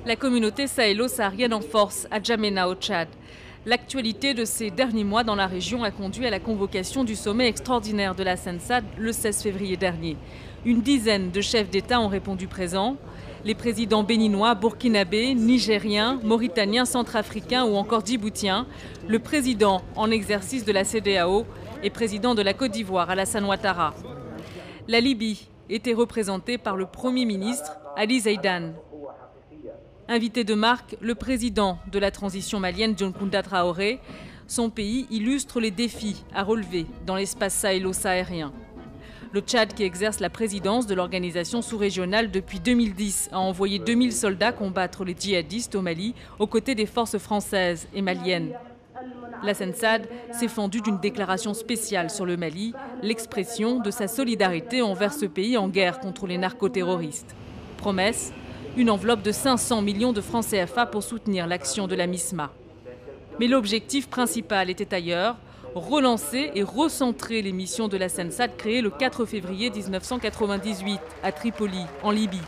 La communauté sahélo-saharienne en force à Djamena au Tchad. L'actualité de ces derniers mois dans la région a conduit à la convocation du sommet extraordinaire de la SENSAD le 16 février dernier. Une dizaine de chefs d'État ont répondu présents. Les présidents béninois, burkinabés, nigériens, mauritaniens, centrafricains ou encore djiboutiens. Le président en exercice de la CEDEAO et président de la Côte d'Ivoire, Alassane Ouattara. La Libye était représentée par le Premier ministre Ali Zaïdan. Invité de marque, le président de la transition malienne, John Kounda Traoré. Son pays illustre les défis à relever dans l'espace sahélo-sahérien. Le Tchad, qui exerce la présidence de l'organisation sous-régionale depuis 2010, a envoyé 2000 soldats combattre les djihadistes au Mali, aux côtés des forces françaises et maliennes. La SENSAD s'est fendue d'une déclaration spéciale sur le Mali, l'expression de sa solidarité envers ce pays en guerre contre les narcoterroristes. Promesse, une enveloppe de 500 millions de francs CFA pour soutenir l'action de la MISMA. Mais l'objectif principal était ailleurs, relancer et recentrer les missions de la SENSAD créée le 4 février 1998 à Tripoli, en Libye.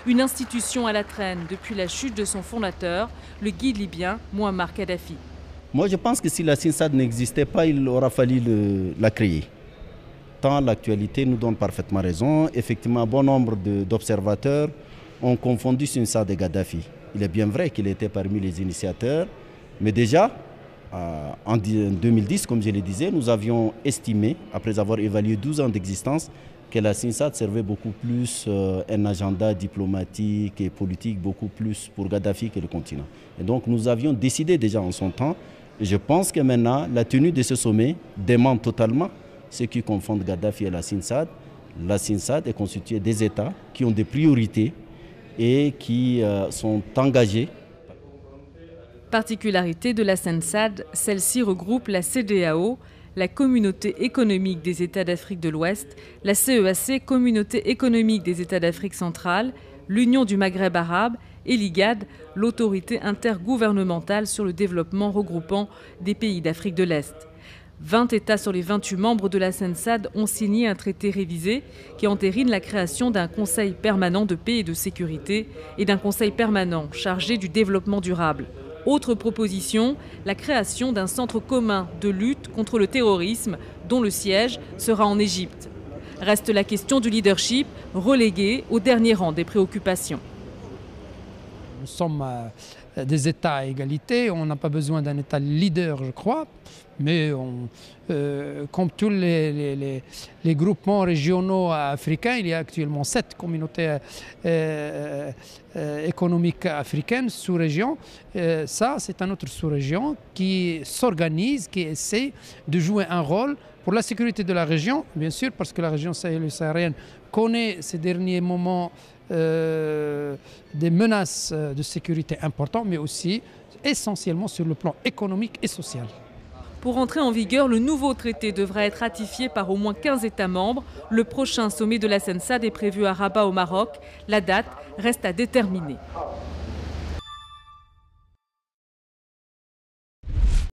Une institution à la traîne depuis la chute de son fondateur, le guide libyen Mouammar Kadhafi. Moi je pense que si la SENSAD n'existait pas, il aura fallu la créer. Tant l'actualité nous donne parfaitement raison. Effectivement, un bon nombre d'observateurs ont confondu SENSAD et Kadhafi. Il est bien vrai qu'il était parmi les initiateurs, mais déjà, en 2010, comme je le disais, nous avions estimé, après avoir évalué 12 ans d'existence, que la SENSAD servait beaucoup plus un agenda diplomatique et politique, beaucoup plus pour Kadhafi que le continent. Et donc nous avions décidé déjà en son temps, et je pense que maintenant, la tenue de ce sommet dément totalement ceux qui confondent Kadhafi et la SENSAD. La SENSAD est constituée des États qui ont des priorités et qui sont engagés. Particularité de la SENSAD, celle-ci regroupe la CEDEAO, la Communauté économique des États d'Afrique de l'Ouest, la CEAC, Communauté économique des États d'Afrique centrale, l'Union du Maghreb arabe et l'IGAD, l'autorité intergouvernementale sur le développement regroupant des pays d'Afrique de l'Est. 20 États sur les 28 membres de la SENSAD ont signé un traité révisé qui entérine la création d'un Conseil permanent de paix et de sécurité et d'un Conseil permanent chargé du développement durable. Autre proposition, la création d'un centre commun de lutte contre le terrorisme dont le siège sera en Égypte. Reste la question du leadership, relégué au dernier rang des préoccupations. Nous sommes des États à égalité, on n'a pas besoin d'un État leader, je crois, mais comme tous les groupements régionaux africains, il y a actuellement 7 communautés économiques africaines, sous-régions. Ça, c'est une autre sous-région qui s'organise, qui essaie de jouer un rôle pour la sécurité de la région, bien sûr, parce que la région sahélo-saharienne connaît ces derniers moments des menaces de sécurité importantes, mais aussi essentiellement sur le plan économique et social. Pour entrer en vigueur, le nouveau traité devra être ratifié par au moins 15 États membres. Le prochain sommet de la SENSAD est prévu à Rabat au Maroc. La date reste à déterminer.